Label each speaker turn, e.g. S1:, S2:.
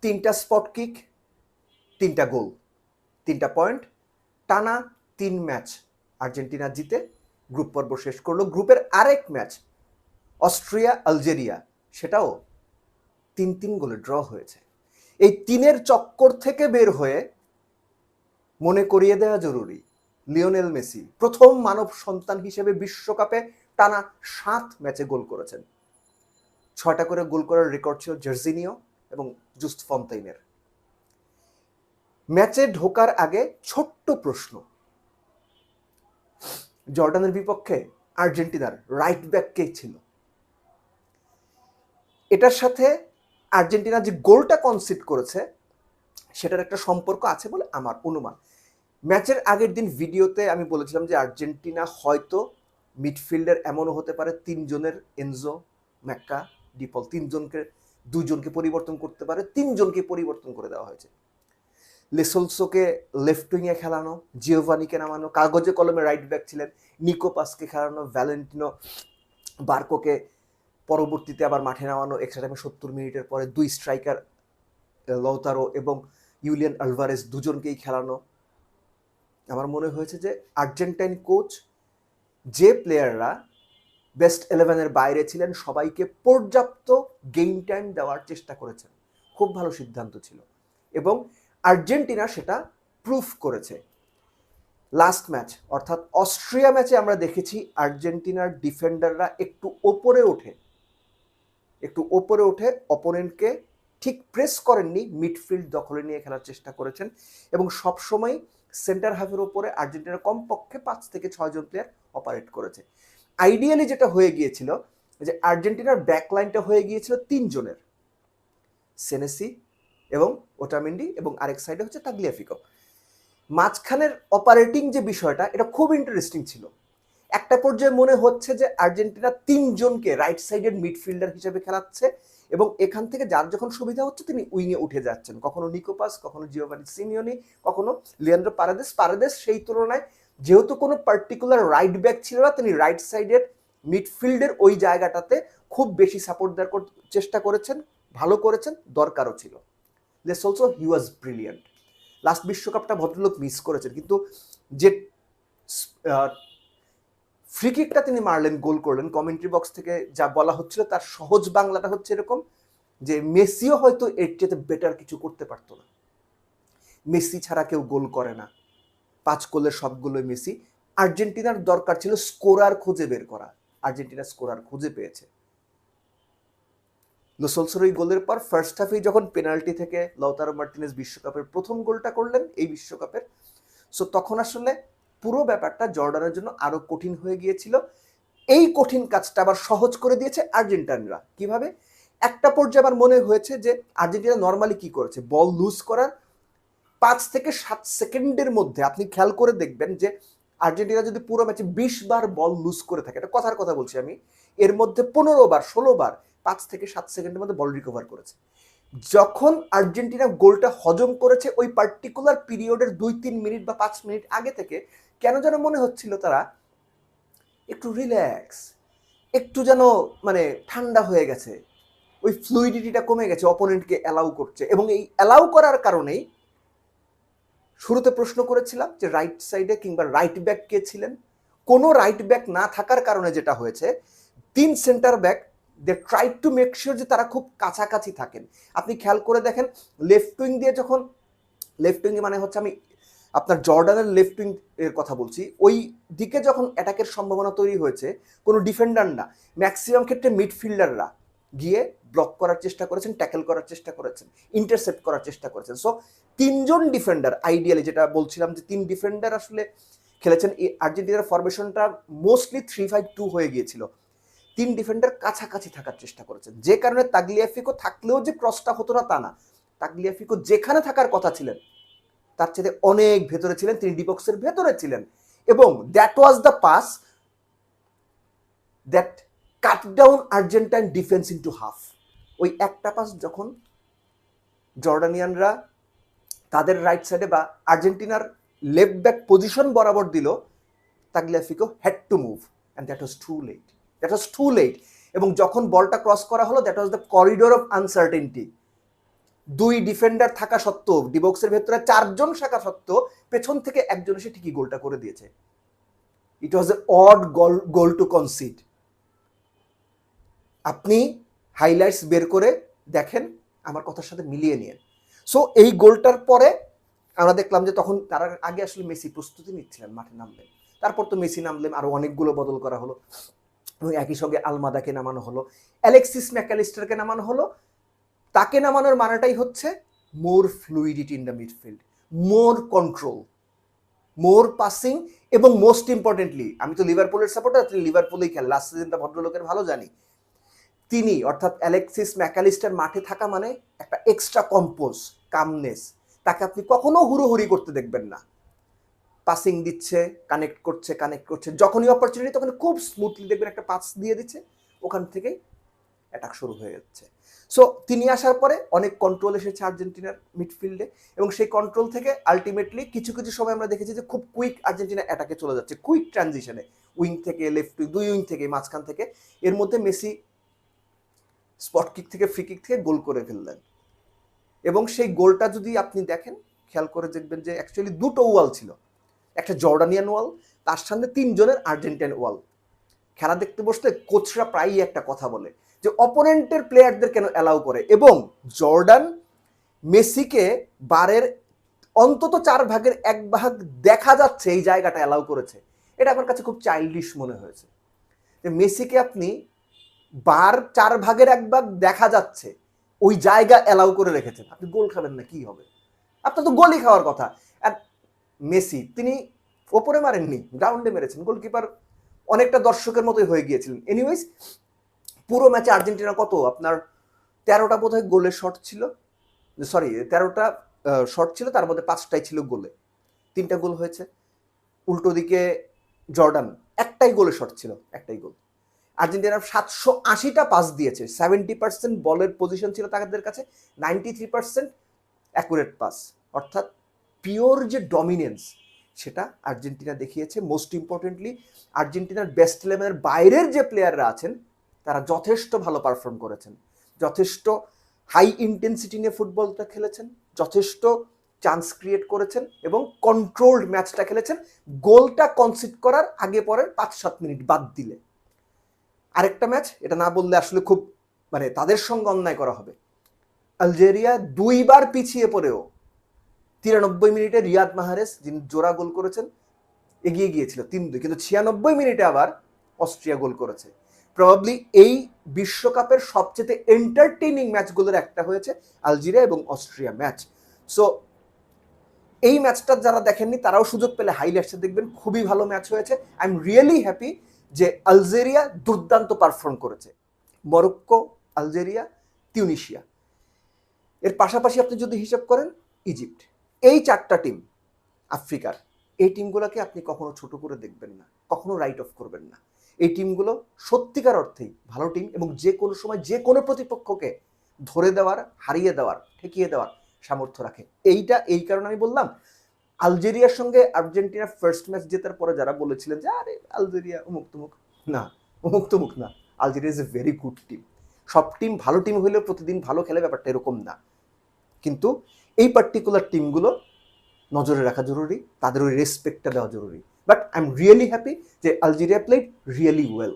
S1: 3টা spot kick, 3টা গোল, 3টা পয়েন্ট, টানা 3 ম্যাচ আর্জেন্টিনা জিতে গ্রুপ পর্ব শেষ করলো। গ্রুপের আরেক ম্যাচ অস্ট্রিয়া আলজেরিয়া, সেটাও 3-3 গোলে ড্র হয়েছে। এই 3-এর চক্কর থেকে বের হয়ে মনে করিয়ে দেওয়া জরুরি, লিওনেল মেসি প্রথম মানব সন্তান হিসেবে বিশ্বকাপে টানা 7 ম্যাচে গোল করেছেন। 6টা করে গোল করার রেকর্ড ছিল জার্জিনিও এবং জুস্ট ফন্তাইনের। ম্যাচে ঢোকার আগে ছোট্ট প্রশ্ন, জর্ডানের বিপক্ষে আর্জেন্টিনার রাইট ব্যাক কে ছিল? এটার সাথে আর্জেন্টিনা যে গোলটা কনসিড করেছে সেটার একটা সম্পর্ক আছে বলে আমার অনুমান। ম্যাচের আগের দিন ভিডিওতে আমি বলেছিলাম যে আর্জেন্টিনা হয়তো মিডফিল্ডের এমনও হতে পারে 3 জনের, এনজো, ম্যাক্কা, ডিপল, 2জনকে পরিবর্তন করতে পারে, 3 জনকে পরিবর্তন করে দেওয়া হয়েছে। লেসলসোকে লেফট উইংয়ে খেলানো, জিওভানিকে নামানো, কাগজে কলমে রাইট ব্যাক ছিলেন, নিকো পাসকে খেলানো, ভ্যালেন্টিনো বার্কোকে পরবর্তীতে আবার মাঠে নামানো, এক্সট্রা টাইমে 70 মিনিটের পরে 2 স্ট্রাইকার লৌতারো এবং ইউলিয়ান আলভারেজ 2জনকেই খেলানো। আমার মনে হয়েছে যে আর্জেন্টাইন কোচ যে প্লেয়াররা বেস্ট 11-এর বাইরে ছিলেন সবাইকে পর্যাপ্ত গেম টাইম দেওয়ার চেষ্টা করেছেন। খুব ভালো সিদ্ধান্ত ছিল এবং আর্জেন্টিনা সেটা প্রুফ করেছে। লাস্ট ম্যাচ অর্থাৎ অস্ট্রিয়া ম্যাচে আমরা দেখেছি আর্জেন্টিনার ডিফেন্ডাররা একটু ওপরে উঠে অপোনেন্টকে ঠিক প্রেস করেননি, মিডফিল্ড দখলে নিয়ে খেলার চেষ্টা করেছেন এবং সবসময় সেন্টার হাফের ওপরে আর্জেন্টিনা কমপক্ষে 5 থেকে 6 জন প্লেয়ার অপারেট করেছে। আইডিয়ালি যেটা হয়ে গিয়েছিল যে আর্জেন্টিনার ব্যাকলাইনটা হয়ে গিয়েছিল 3 জনের, সেনেসি এবং ওটামেন্ডি এবং আরেক সাইডে হচ্ছে তাগলিয়াফিকো। মাঝখানের অপারেটিং যে বিষয়টা এটা খুব ইন্টারেস্টিং ছিল। একটা পর্যায়ে মনে হচ্ছে যে আর্জেন্টিনা 3 জনকে রাইট সাইডের মিডফিল্ডার হিসেবে খেলাচ্ছে এবং এখান থেকে যার যখন সুবিধা হচ্ছে তিনি উইংয়ে উঠে যাচ্ছেন, কখনো নিকোপাস, কখনো জিওভানি সিমিওনি, কখনো লিয়ান্দ্রো পারেদেস। সেই তুলনায় যেহেতু কোনো পার্টিকুলার রাইট ব্যাক ছিল না, তিনি রাইট সাইডের মিডফিল্ডের ওই জায়গাটাতে খুব বেশি সাপোর্ট দেওয়ার চেষ্টা করেছেন, ভালো করেছেন, দরকারও ছিল। Let's also he was brilliant. Last বিশ্বকাপটা ভদ্রলোক মিস করেছেন, কিন্তু যে ফ্রি কিকটা তিনি মারলেন, গোল করলেন, কমেন্ট্রি বক্স থেকে যা বলা হচ্ছিল তার সহজ বাংলাটা হচ্ছে এরকম যে মেসিও হয়তো এর চেয়ে বেটার কিছু করতে পারতো না। মেসি ছাড়া কেউ গোল করে না, 5 গোলের সবগুলোই মেসি। আর্জেন্টিনার দরকার ছিল স্কোরার খুঁজে বের করা, আর্জেন্টিনা স্কোরার খুঁজে পেয়েছে। লো সেলসোর ওই গোলের পর ফার্স্ট হাফেই যখন পেনাল্টি থেকে লাউতারো মার্টিনেজ বিশ্বকাপের প্রথম গোলটা করলেন এই বিশ্বকাপের, সো তখন আসলে পুরো ব্যাপারটা জর্ডানের জন্য আরো কঠিন হয়ে গিয়েছিল। এই কঠিন কাজটা আবার সহজ করে দিয়েছে আর্জেন্টাইনরা। কিভাবে? একটা পর্যায়ে আমার মনে হয়েছে যে আর্জেন্টিনা নর্মালি কি করেছে, বল লুজ করার 5 থেকে 7 সেকেন্ডের মধ্যে আপনি খেয়াল করে দেখবেন যে আর্জেন্টিনা যদি পুরো ম্যাচে 20 বার বল লুজ করে থাকে, এটা কথার কথা বলছি আমি, এর মধ্যে 15 বার 16 বার 5 থেকে 7 সেকেন্ডের মধ্যে বল রিকভার করেছে। যখন আর্জেন্টিনা গোলটা হজম করেছে ওই পার্টিকুলার পিরিয়ডের 2-3 মিনিট বা 5 মিনিট আগে থেকে কেন যেন মনে হচ্ছিল তারা একটু রিল্যাক্স, একটু যেন মানে ঠান্ডা হয়ে গেছে, ওই ফ্লুইডিটিটা কমে গেছে, অপোনেন্টকে অ্যালাউ করছে। এবং এই অ্যালাউ করার কারণেই শুরুতে প্রশ্ন করেছিলাম যে রাইট সাইডে কিংবা রাইট ব্যাক কে ছিলেন। কোনো রাইট ব্যাক না থাকার কারণে যেটা হয়েছে, 3 centre back they try to make sure যে তারা খুব কাছাকাছি থাকেন। আপনি খেয়াল করে দেখেন লেফট উইং দিয়ে যখন, লেফট উইং মানে হচ্ছে আমি আপনার জর্ডানের লেফট উইং এর কথা বলছি, ওই দিকে যখন অ্যাটাকের সম্ভাবনা তৈরি হয়েছে কোনো ডিফেন্ডার না, ম্যাক্সিমাম ক্ষেত্রে মিডফিল্ডাররা গিয়ে ব্লক করার চেষ্টা করেছেন, ট্যাকেল করার চেষ্টা করেছেন, ইন্টারসেপ্ট করার চেষ্টা করেছেন। সো 3 জন ডিফেন্ডার, আইডিয়ালি যেটা বলছিলাম যে 3 ডিফেন্ডার আসলে খেলেছেন। এই আর্জেন্টিনার ফরমেশনটা মোস্টলি 3-5-2 হয়ে গিয়েছিল। 3 ডিফেন্ডার কাছাকাছি থাকার চেষ্টা করেছেন, যে কারণে তাগলিয়াফিকো থাকলেও যে ক্রসটা হতো না তা না, তাগলিয়াফিকো যেখানে থাকার কথা ছিলেন তার চেয়ে অনেক ভেতরে ছিলেন, তিনি ডি বক্সের ভেতরে ছিলেন এবং that was the pass that cut down Argentine defence into half. ওই একটা পাস যখন জর্ডানিয়ানরা তাদের রাইট সাইডে বা আর্জেন্টিনার লেফট ব্যাক পজিশন বরাবর দিল, Tagliafico had to move and that was too late. এবং যখন বলটা ক্রস করা হলো that was the corridor of uncertainty. দুই ডিফেন্ডার থাকা সত্ত্বেও, ডি বক্সের ভেতরে 4 জন থাকা সত্ত্বেও পেছন থেকে একজন এসে ঠিকই গোলটা করে দিয়েছে। It was a odd goal to concede. আপনি হাইলাইটস বের করে দেখেন, আমার কথার সাথে মিলিয়ে নিয়েন। সো এই গোলটার পরে আমরা দেখলাম যে তখন তার আগে আসলে মেসি প্রস্তুতি নিচ্ছিলেন, মাঠে নামলেন। তারপর তো মেসি নামলেন, আরো অনেকগুলো বদল করা হলো এবং একই সঙ্গে আলমাদাকে নামানো হলো, অ্যালেক্সিস ম্যাকালিস্টারকে নামানো হলো। তাকে নামানোর মানেটাই হচ্ছে more fluidity in the midfield, more control, more passing, এবং মোস্ট ইম্পর্টেন্টলি, আমি তো লিভারপুলের সাপোর্টার, তিনি লিভারপুলেই খেলেন, লাস্ট সিজনটা ভদ্রলোকের ভালো জানি। তিনি অর্থাৎ অ্যালেক্সিস ম্যাকালিস্টার মাঠে থাকা মানে একটা এক্সট্রা কম্পোজ, কামনেস। তাকে আপনি কখনো হুড়োহুড়ি করতে দেখবেন না। পাসিং দিচ্ছে, কানেক্ট করছে, যখনই অপরচুনিটি তখন খুব স্মুথলি দেখবেন একটা পাস দিয়ে দিচ্ছে, ওখান থেকেই অ্যাটাক শুরু হয়ে যাচ্ছে। সো তিনি আসার পরে অনেক কন্ট্রোল এসেছে আর্জেন্টিনার মিডফিল্ডে, এবং সেই কন্ট্রোল থেকে আলটিমেটলি কিছু কিছু সময় আমরা দেখেছি যে খুব কুইক আর্জেন্টিনা অ্যাটাকে চলে যাচ্ছে, কুইক ট্রানজিশনে, উইং থেকে লেফট উইং, দুই উইং থেকে, মাঝখান থেকে। এর মধ্যে মেসি স্পট কিক থেকে, ফ্রি কিক থেকে গোল করে ফেললেন। এবং সেই গোলটা যদি আপনি দেখেন, খেয়াল করে দেখবেন যে অ্যাকচুয়ালি দুটো ওয়াল ছিল, একটা জর্ডানিয়ান ওয়াল, তার সামনে 3 জনের আর্জেন্টাইন ওয়াল। খেলা দেখতে বসলে কোচরা প্রায়ই একটা কথা বলে যে অপোনেন্টের প্লেয়ারদের কেন অ্যালাউ করে, এবং জর্ডান মেসিকে বারের অন্তত 4 ভাগের 1 ভাগ দেখা যাচ্ছে এই জায়গাটা অ্যালাউ করেছে। এটা আমার কাছে খুব চাইল্ডিশ মনে হয়েছে যে মেসিকে আপনি বার 4 ভাগের 1 ভাগ দেখা যাচ্ছে ওই জায়গা অ্যালাউ করে রেখেছেন, আপনি গোল খাবেন না কি হবে? আপনার তো গোলই খাওয়ার কথা। আর মেসি তিনি ওপরে মারেননি, গ্রাউন্ডে মেরেছেন, গোলকিপার অনেকটা দর্শকের মতোই হয়ে গিয়েছিলেন। এনিওয়েজ, পুরো ম্যাচে আর্জেন্টিনা কত আপনার 13টা বোধহয় গোলের শট ছিল, সরি 13টা শট ছিল, তার মধ্যে 5টাই ছিল গোলে, 3টা গোল হয়েছে। উল্টো দিকে জর্ডান একটাই গোলের শট ছিল, একটাই গোল। আর্জেন্টিনা 780টা পাস দিয়েছে, 70% বলের পজিশন ছিল তাদের কাছে, 93% অ্যাকুরেট পাস, অর্থাৎ পিওর যে ডমিনেন্স সেটা আর্জেন্টিনা দেখিয়েছে। মোস্ট ইম্পর্টেন্টলি আর্জেন্টিনার বেস্ট ইলেভেনের বাইরের যে প্লেয়াররা আছেন তারা যথেষ্ট ভালো পারফর্ম করেছেন, যথেষ্ট হাই ইন্টেন্সিটি নিয়ে ফুটবলটা খেলেছেন, যথেষ্ট চান্স ক্রিয়েট করেছেন এবং কন্ট্রোলড ম্যাচটা খেলেছেন, গোলটা কনসিড করার আগে পরের 5-7 মিনিট বাদ দিলে। আরেকটা ম্যাচ, এটা না বললে আসলে খুব মানে তাদের সঙ্গে অন্যায় করা হবে, আলজেরিয়া 2বার পিছিয়ে পড়েও 93 মিনিটে রিয়াদ মাহারেস, যিনি জোড়া গোল করেছেন, এগিয়ে গিয়েছিল 3-2, কিন্তু 96 মিনিটে আবার অস্ট্রিয়া গোল করেছে। প্রবাবলি এই বিশ্বকাপের সবচেয়ে এন্টারটেইনিং ম্যাচগুলোর একটা হয়েছে আলজেরিয়া এবং অস্ট্রিয়া ম্যাচ। সো এই ম্যাচটা যারা দেখেননি তারাও সুযোগ পেলে হাইলাইটসে দেখবেন, খুবই ভালো ম্যাচ হয়েছে। আই এম রিয়েলি হ্যাপি যে আলজেরিয়া দুর্দান্ত পারফর্ম করেছে, মরক্কো, আলজেরিয়া, তিউনিশিয়া, এর পাশাপাশি আপনি যদি হিসাব করেন ইজিপ্ট, এই 4টা টিম আফ্রিকার, এই টিমগুলোকে আপনি কখনো ছোট করে দেখবেন না, কখনো রাইট অফ করবেন না। এই টিমগুলো সত্যিকার অর্থেই ভালো টিম এবং যে কোনো সময় যে কোনো প্রতিপক্ষকে ধরে দেওয়ার, হারিয়ে দেওয়ার, ঠেকিয়ে দেওয়ার সামর্থ্য রাখে। এইটা এই কারণে আমি বললাম, আলজেরিয়ার সঙ্গে আর্জেন্টিনা ফার্স্ট ম্যাচ জেতার পরে যারা বলেছিলেন যে আরে আলজেরিয়া অমুক তমুক, না অমুক তমুক না, Algeria is a very good team. সব টিম ভালো টিম হলেও প্রতিদিন ভালো খেলে, ব্যাপারটা এরকম না, কিন্তু এই পার্টিকুলার টিমগুলো নজরে রাখা জরুরি, তাদের ওই রেসপেক্টটা দেওয়া জরুরি। But I am really happy যে আলজেরিয়া প্লেড রিয়েলি ওয়েল।